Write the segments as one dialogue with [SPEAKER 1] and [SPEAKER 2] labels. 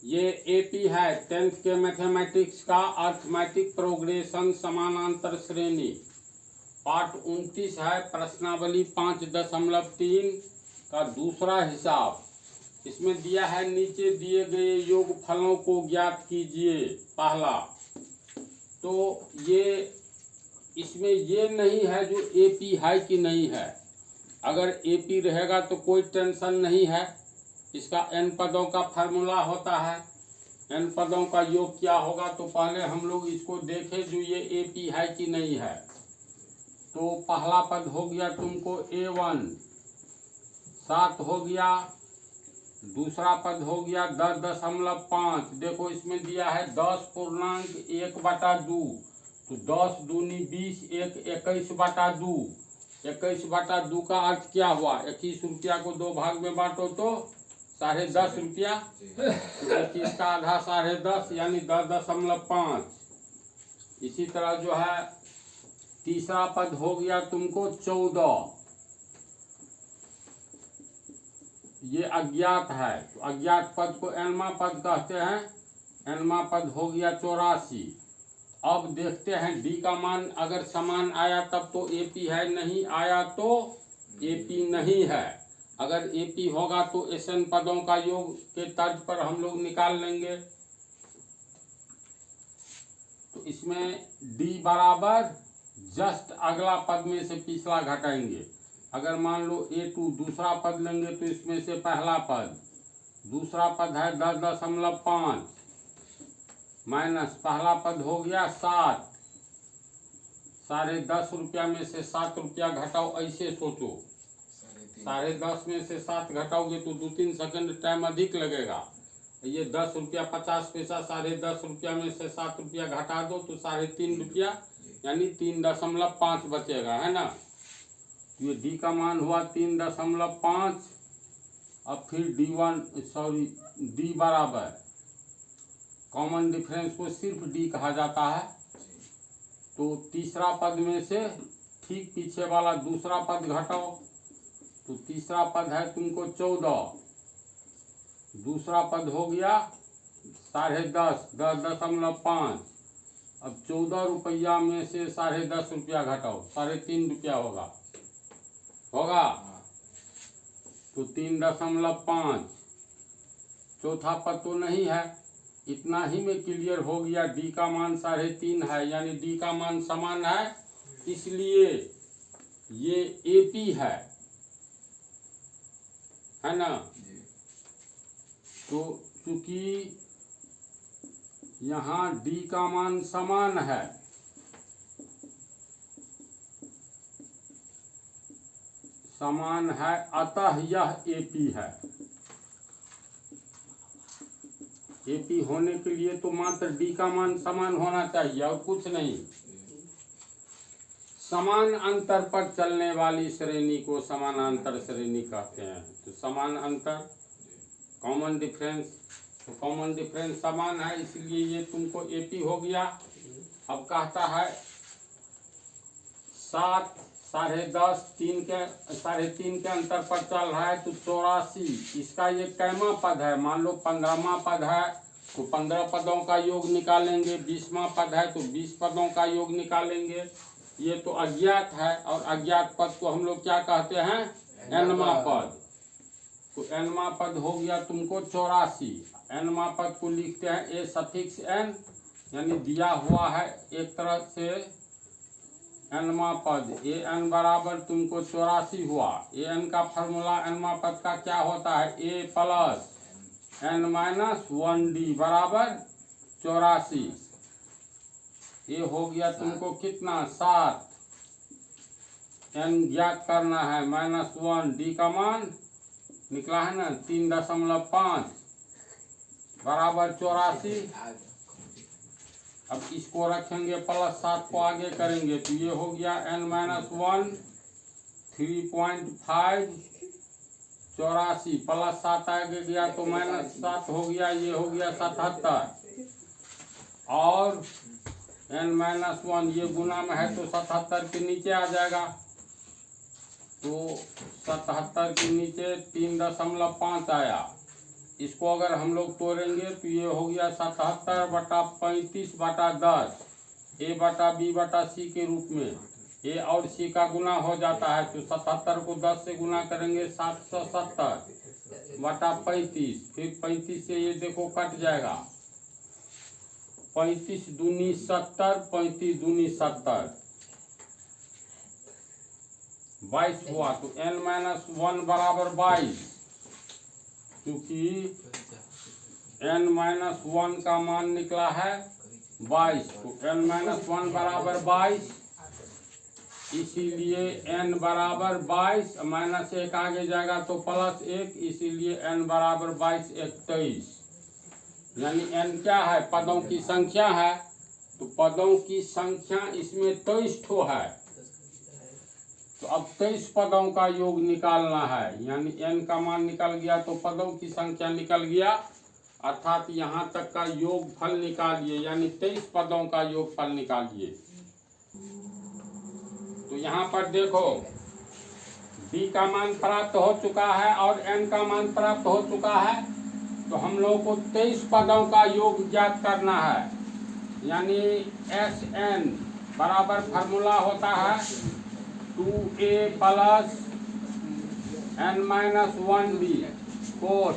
[SPEAKER 1] ये एपी है 10th के मैथमेटिक्स का अर्थमेटिक प्रोग्रेशन समानांतर श्रेणी पाठ 29 है। प्रश्नावली 5.3 का दूसरा हिसाब। इसमें दिया है नीचे दिए गए योग फलों को ज्ञात कीजिए। पहला तो ये इसमें ये नहीं है जो एपी है कि नहीं है। अगर एपी रहेगा तो कोई टेंशन नहीं है। इसका n पदों का फार्मूला होता है। n पदों का योग क्या होगा, तो पहले हम लोग इसको देखें जो ये एपी है कि नहीं है। तो पहला पद हो गया तुमको A1 7 हो गया। दूसरा पद हो गया 10.5। देखो इसमें दिया है 10.1/2। तो 10 दूनी 20, 21/2। 21/2 का अर्थ क्या हुआ? 21 रुपया को 2 भाग में बांटो तो 10.5 रुपया। तो 21 का आधा 10.5 यानी 10.5। इसी तरह जो है तीसरा पद हो गया तुमको 14। ये अज्ञात है, तो अज्ञात पद को एनमा पद कहते हैं। एनमा पद हो गया 84। अब देखते हैं डी का मान अगर समान आया तब तो एपी है, नहीं आया तो एपी नहीं है। अगर एपी होगा तो एसएन पदों का योग के तर्ज पर हम लोग निकाल लेंगे। तो इसमें डी बराबर जस्ट अगला पद में से पिछला घटाएंगे। अगर मान लो A2 दूसरा पद लेंगे तो इसमें से पहला पद, दूसरा पद है 10.5 माइनस पहला पद हो गया 7। 10.5 रुपया में से 7 रुपया घटाओ, ऐसे सोचो। 10.5 में से 7 घटाओगे तो 2-3 सेकंड टाइम अधिक लगेगा। ये 10 रुपया 50 पैसा 10.5 रुपया में से 7 रुपया घटा दो तो 3.5 रुपया यानी 3.5 बचेगा, है ना। ये डी का मान हुआ 3.5। अब फिर डी बराबर कॉमन डिफरेंस को सिर्फ डी कहा जाता है। तो तीसरा पद में से ठीक पीछे वाला दूसरा पद घटाओ। तो तीसरा पद है तुमको 14। दूसरा पद हो गया 10.5। अब 14 रुपया में से 10.5 रुपया घटाओ, 3.5 रुपया होगा। तो 3.5। चौथा पद तो नहीं है। इतना ही में क्लियर हो गया डी का मान 3.5 है, यानी डी का मान समान है, इसलिए ये एपी है ना। तो चूंकि यहाँ डी का मान समान है, अतः यह एपी है। एपी होने के लिए तो मात्र डी का मान समान होना चाहिए और कुछ नहीं। समान अंतर पर चलने वाली श्रेणी को समानांतर श्रेणी कहते हैं। तो समान अंतर कॉमन डिफरेंस, तो कॉमन डिफरेंस समान है, इसलिए ये तुमको एपी हो गया। अब कहता है 7 10.5 3.5 के अंतर पर चल रहा है तो 84। इसका ये कैमा पद है? मान लो 15वां पद है तो 15 पदों का योग निकालेंगे। 20वां पद है तो 20 पदों का योग निकालेंगे। ये तो अज्ञात है और अज्ञात पद को हम लोग क्या कहते हैं? एनमा पद। तो एनमा पद हो गया तुमको 84। एनमा पद को लिखते हैं ए सफिक्स एन, यानी दिया हुआ है एक तरह से एनमा पद। ए एन बराबर तुमको 84 हुआ। ए एन का फार्मूला एनमा पद का क्या होता है? ए प्लस एन माइनस 1D बराबर 84। ये हो गया तुमको कितना? 7। एन ज्ञात करना है -1। डी का मान निकला है ना 3.5 बराबर 84। अब इसको रखेंगे +7 को आगे करेंगे तो ये हो गया n-1 3.5 84 +7 आगे गया तो -7 हो गया, ये हो गया 77। और n-1 ये गुना में है तो 77 के नीचे आ जाएगा। तो 77 के नीचे 3.5 आया। इसको अगर हम लोग तोड़ेंगे तो ये हो गया 77/35/10 A बटा B बटा C के रूप में। A और C का गुना हो जाता है तो 77 को 10 से गुना करेंगे 770/35। फिर 35 से ये देखो कट जाएगा, 35 दूनी 70, 35 दूनी 70, 22 हुआ। तो n-1 बराबर 22, क्योंकि n-1 का मान निकला है 22, तो n-1 बराबर 22, इसीलिए n बराबर 22, -1 आगे जाएगा तो +1, इसीलिए n बराबर 22 1 23। यानी n क्या है? पदों की संख्या है, तो पदों की संख्या इसमें 23 ठो है। तो अब 23 पदों का योग निकालना है, यानी n का मान निकल गया तो पदों की संख्या निकल गया, अर्थात यहाँ तक का योगफल निकालिए, यानी 23 पदों का योगफल निकालिए। तो यहाँ पर देखो b का मान प्राप्त हो चुका है और n का मान प्राप्त हो चुका है, तो हम लोग को 23 पदों का योग ज्ञात करना है। यानी Sn बराबर फार्मूला होता है 2a प्लस n-1b कोस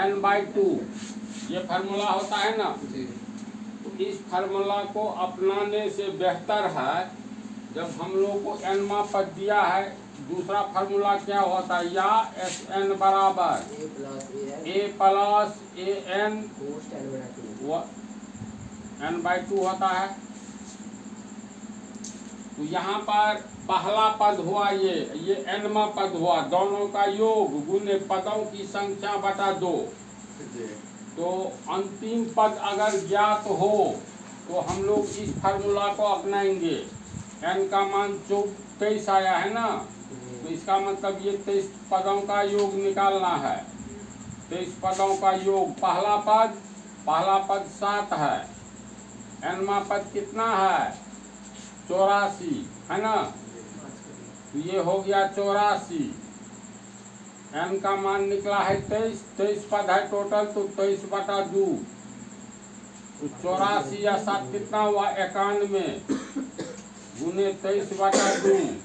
[SPEAKER 1] n/2, ये फार्मूला होता है ना। तो इस फार्मूला को अपनाने से बेहतर है, जब हम लोग को n-मा पद दिया है, दूसरा फार्मूला क्या होता है? या Sn बराबर a प्लस an n/2 होता है। तो यहाँ पर पहला पद हुआ ये n-मा पद हुआ, दोनों का योग गुने पदों की संख्या बटा 2। तो अंतिम पद अगर ज्ञात हो तो हम लोग इस फार्मूला को अपनाएंगे। n का मान 23 आया है ना, तो इसका मतलब ये 23 पदों का योग निकालना है। 23 पदों का योग, पहला पद 7 है, n-मा पद कितना है? 84 है ना, तो ये हो गया 84। n का मान निकला है 23 पद है टोटल, तो 23/2, तो 84 या 7 कितना हुआ? 91 गुने 23/2।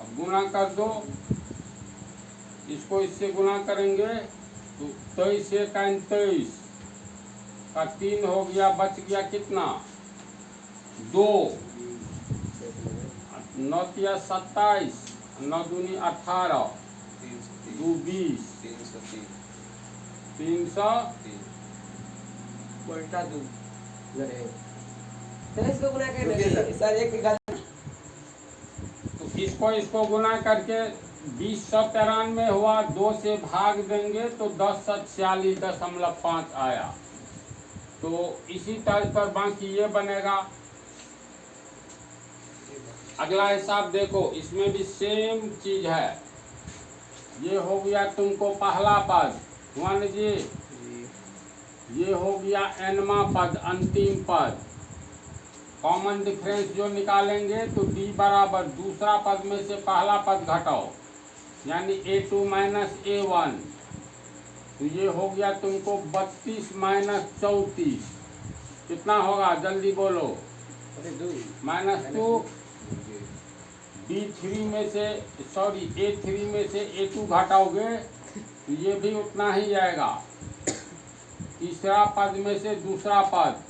[SPEAKER 1] अब गुना कर दो, इसको इससे गुना करेंगे तो 23 1 23 का 3 हो गया, बच गया कितना? 2, 9 या 27, 9 दूनी 18, 2 20, 303/2।
[SPEAKER 2] इसको गुना करके सर एक
[SPEAKER 1] तो इसको गुना करके 2093 हुआ, 2 से भाग देंगे तो 1046.5 आया। तो इसी तर्ज पर बाकी ये बनेगा। अगला हिसाब देखो, इसमें भी सेम चीज है। ये हो गया तुमको पहला पद, मान लीजिए ये हो गया n-मा पद, अंतिम पद। कॉमन डिफरेंस जो निकालेंगे तो d बराबर दूसरा पद में से पहला पद घटाओ, यानी a2 माइनस a1। तो ये हो गया तुमको 32 माइनस 34, कितना होगा? जल्दी बोलो। -2। A3 में से a2 घटाओगे तो ये भी उतना ही जाएगा। तीसरा पद में से दूसरा पद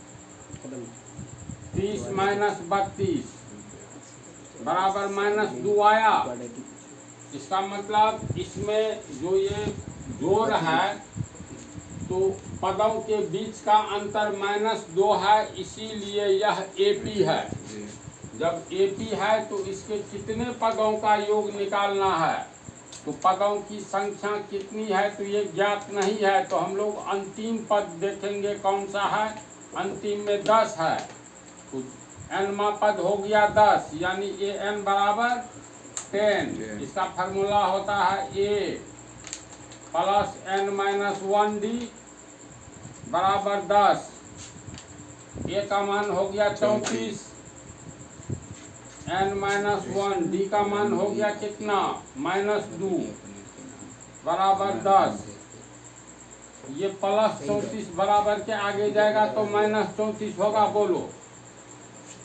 [SPEAKER 1] 30 माइनस 32 बराबर -2 आया। इसका मतलब इसमें जो ये जोड़ है तो पदों के बीच का अंतर -2 है, इसीलिए यह AP है। जब AP है तो इसके कितने पदों का योग निकालना है, तो पदों की संख्या कितनी है तो ये ज्ञात नहीं है। तो हम लोग अंतिम पद देखेंगे कौन सा है। अंतिम में 10 है, तो n-मा पद हो गया 10, यानी an बराबर 10। इसका फार्मूला होता है a प्लस n-1d बराबर 10। a का मान हो गया 34, n-1, d का मान हो गया कितना? -2। बराबर 10, ये प्लस 34 बराबर के आगे जाएगा तो माइनस 34 होगा। बोलो,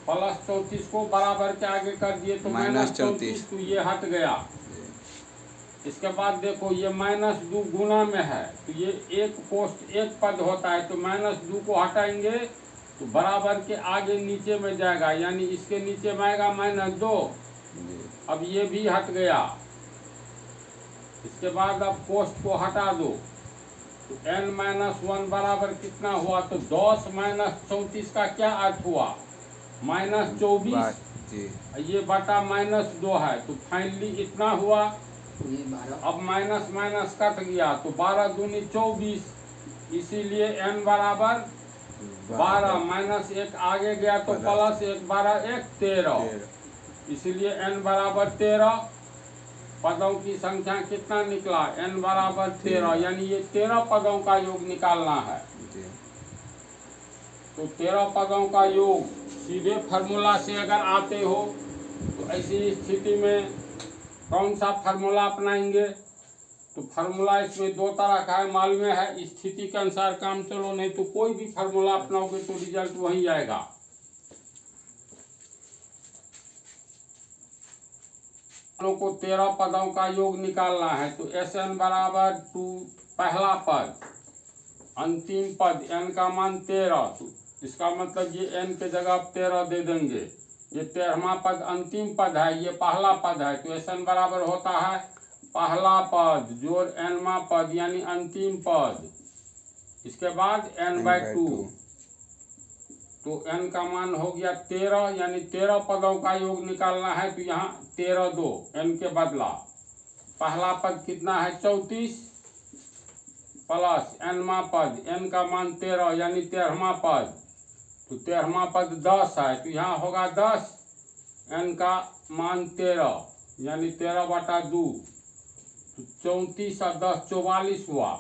[SPEAKER 1] प्लस 34 को बराबर के आगे कर दिए तो माइनस 34, तो ये हट गया। इसके बाद देखो ये -2 गुना में है तो ये एक कोष्ठ एक पद होता है, तो -2 को हटाएंगे तो बराबर के आगे नीचे में जाएगा, यानी इसके नीचे में आएगा -2। अब ये भी हट गया। इसके बाद अब कोष्ठ को हटा दो तो n-1 बराबर कितना हुआ, तो 10 - 34 का क्या अर्थ हुआ, -24, ये बटा -2 है, तो फाइनली इतना हुआ। अब माइनस माइनस कट गया तो 12 दूनी 24, इसीलिए n बराबर 12, -1 आगे गया तो +1, 12 1 13, इसीलिए n बराबर 13। पदों की संख्या कितना निकला, n बराबर 13, यानी ये 13 पदों का योग निकालना है। तो 13 पदों का योग सीधे फार्मूला से अगर आते हो तो ऐसी स्थिति में कौन सा फार्मूला अपनाएंगे, तो फार्मूला इसमें 2 तरह का है, मालूम है। स्थिति के अनुसार काम चलो, नहीं तो कोई भी फार्मूला अपनाओगे तो रिजल्ट वही आएगा। लोग को 13 पदों का योग निकालना है तो Sn बराबर 2, पहला पद, अंतिम पद n का मान 13, तो इसका मतलब ये n के जगह 13 दे देंगे। ये 13वां पद अंतिम पद है, ये पहला पद है, तो Sn बराबर होता है पहला पद जोड़ nवां पद यानी अंतिम पद, इसके बाद n/2, तो n का मान हो गया 13, यानी 13 पदों का योग निकालना है तो यहाँ 13 दो n के बदला, पहला पद कितना है 34 प्लस nवां पद, n का मान 13 यानी 13वां पद, तो 13वां पद 10 है, तो यहाँ होगा 10, n का मान 13 यानी 13/2, तो 34 और 10 44 हुआ,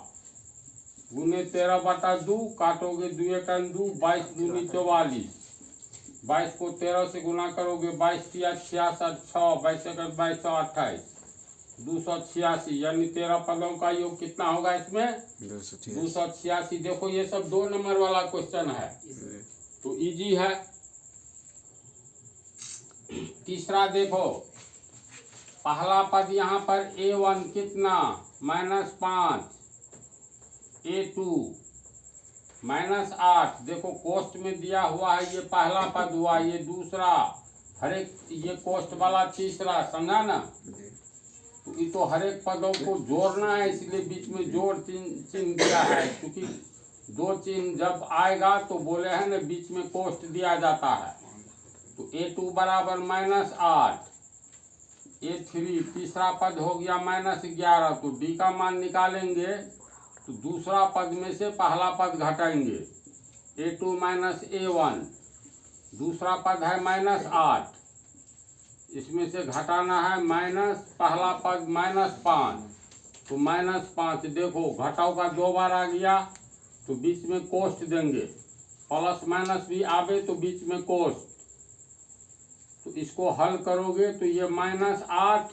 [SPEAKER 1] गुने 13/2, काटोगे 2 × 2, 22 दूनी 44, 22 को 13 से गुना करोगे 22 या 66, 6 22 × 22 28, 286, यानी 13 पदों का योग कितना होगा इसमें 286। देखो ये सब 2 नंबर वाला क्वेश्चन है तो इजी है। तीसरा देखो, पहला पद यहाँ पर A1 कितना -5, A2 -8, देखो कोष्ठ में दिया हुआ है, ये पहला पद हुआ, ये दूसरा, हर एक ये कोष्ठ वाला तीसरा, समझा ना। तो ये तो हर एक पदों को जोड़ना है, इसलिए बीच में जोड़ चिन्ह दिया है, क्योंकि 2 चिन्ह जब आएगा तो बोले हैं ना बीच में कोष्ठ दिया जाता है। तो A2 बराबर -8, A3 तीसरा पद हो गया -11, तो D का मान निकालेंगे तो दूसरा पद में से पहला पद घटाएंगे, A2 - A1, दूसरा पद है -8, इसमें से घटाना है माइनस, पहला पद -5, तो -5, देखो घटाओ का 2 बार आ गया तो बीच में कोष्ठ देंगे, प्लस माइनस भी आवे तो बीच में कोष्ठ, तो इसको हल करोगे तो ये -8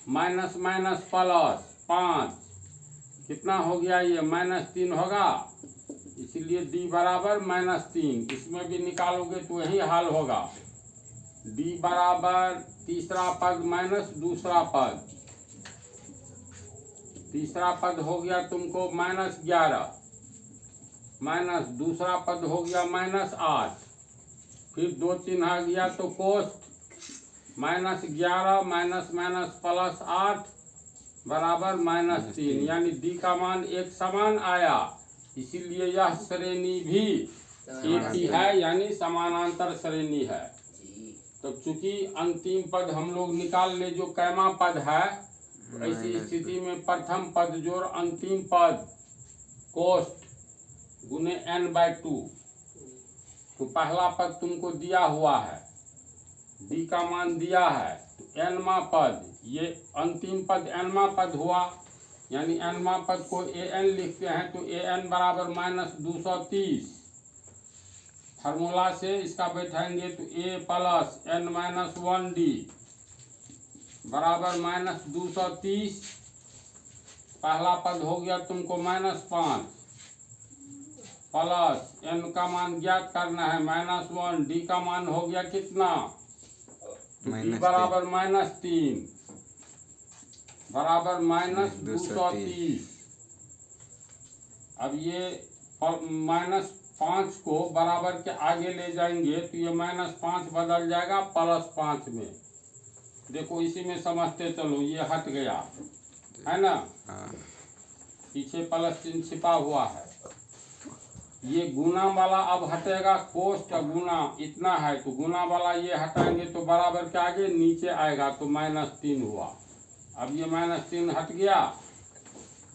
[SPEAKER 1] माइनस माइनस प्लस 5 कितना हो गया, ये -3 होगा, इसीलिए D बराबर -3, इसमें भी निकालोगे तो यही हल होगा। D बराबर तीसरा पद माइनस दूसरा पद, तीसरा पद हो गया तुमको -11, माइनस दूसरा पद हो गया -8, फिर 2 चिन्ह आ गया तो कोष्ठ, -11 माइनस माइनस प्लस 8 बराबर -3, यानी D का मान एक समान आया, इसीलिए यह श्रेणी भी एक ही है, यानी समानांतर श्रेणी है। तो चूंकि अंतिम पद हम लोग निकाल ले जो कैमा पद है, ऐसी स्थिति में प्रथम पद जोड़ अंतिम पद कोष्ठ गुने n/2, तो पहला पद तुमको दिया हुआ है, D का मान दिया है, तो nवां पद, ये अंतिम पद nवां पद हुआ, यानी nवां पद को an लिखते हैं, तो an बराबर -230, फार्मूला से इसका बैठाएंगे तो A प्लस n-1D बराबर -230, पहला पद हो गया तुमको -5 प्लस n का मान ज्ञात करना है -1, d का मान हो गया कितना, d बराबर -3 बराबर -230। अब ये -5 को बराबर के आगे ले जाएंगे तो ये -5 बदल जाएगा +5 में। देखो इसी में समझते चलो, ये हट गया है ना, पीछे प्लस चिन्ह छिपा हुआ है। ये गुना वाला अब हटेगा, कोष्ट गुना इतना है तो गुना वाला ये हटाएंगे तो बराबर के आगे नीचे आएगा तो -3 हुआ। अब ये -3 हट गया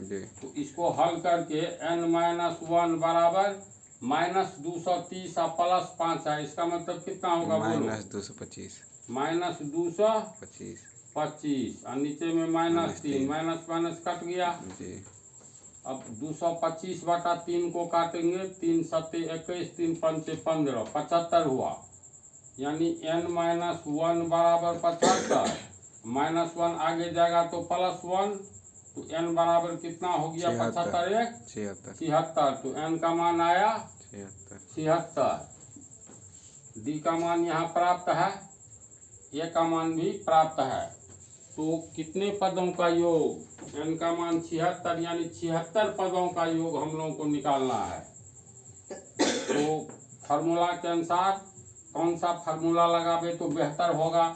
[SPEAKER 1] तो इसको हल करके n-1 बराबर -230 और +5 है, इसका मतलब कितना होगा बोलो,
[SPEAKER 3] -225
[SPEAKER 1] -225 और नीचे में -3 माइनस कट गया
[SPEAKER 3] जी।
[SPEAKER 1] अब 225/3 को काटेंगे, 3 7 21, 3 5 15, 75 हुआ। यानी n-1 बराबर 75, -1 आगे जाएगा तो +1 तो n बराबर कितना हो गया, 75 76। तो n का मान आया 76। d का मान यहाँ प्राप्त है, a का मान भी प्राप्त है। तो कितने पदों का योग, n का मान 76 यानी 76 पदों का योग हम लोगों को निकालना है। तो फार्मूला के अनुसार कौन सा फार्मूला लगावे तो बेहतर होगा,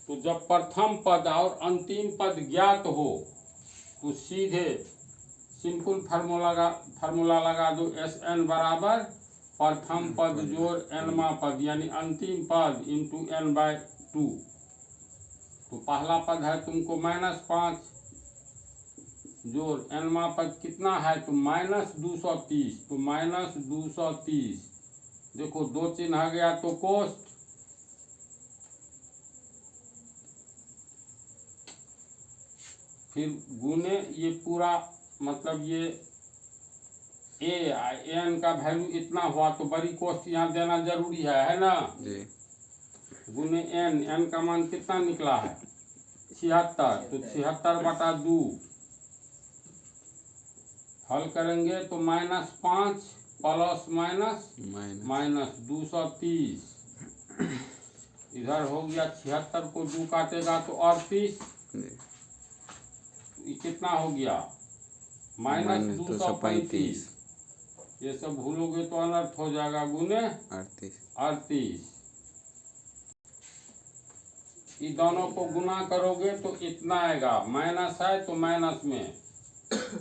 [SPEAKER 1] तो जब प्रथम पद और अंतिम पद ज्ञात हो तो सीधे सिंपल फार्मूला लगा दो, Sn बराबर प्रथम पद जोड़ nवा पद यानी अंतिम पद इंटू n/2। तो पहला पद है तुमको -5 जोड़ nवा पद कितना है तो -230, तो -230। देखो दो चिन्ह आ गया तो कोष्ट, फिर गुने ये पूरा मतलब ये n का वैल्यू इतना हुआ तो बड़ी कोष्ट यहाँ देना जरूरी है ना
[SPEAKER 3] जी।
[SPEAKER 1] गुने n का मान कितना निकला है 76, तो 76/2 हल करेंगे तो -5 ± -230 इधर हो गया। 76 को 2 काटेगा तो 38, ये कितना हो गया -235। ये सब भूलोगे तो अनर्थ हो जाएगा, गुने 38। ये दोनों को गुना करोगे तो इतना आएगा, माइनस है तो माइनस में,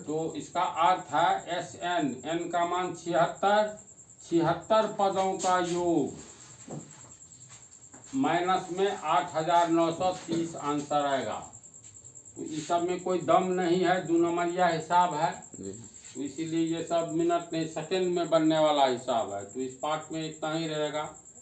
[SPEAKER 1] तो इसका अर्थ है Sn n का मान 76 पदों का योग माइनस में 8930 आंसर आएगा। तो इस सब में कोई दम नहीं है, 2 नंबरिया हिसाब है, तो इसीलिए ये सब मिनट नहीं सेकंड में बनने वाला हिसाब है। तो इस पार्ट में इतना ही रहेगा।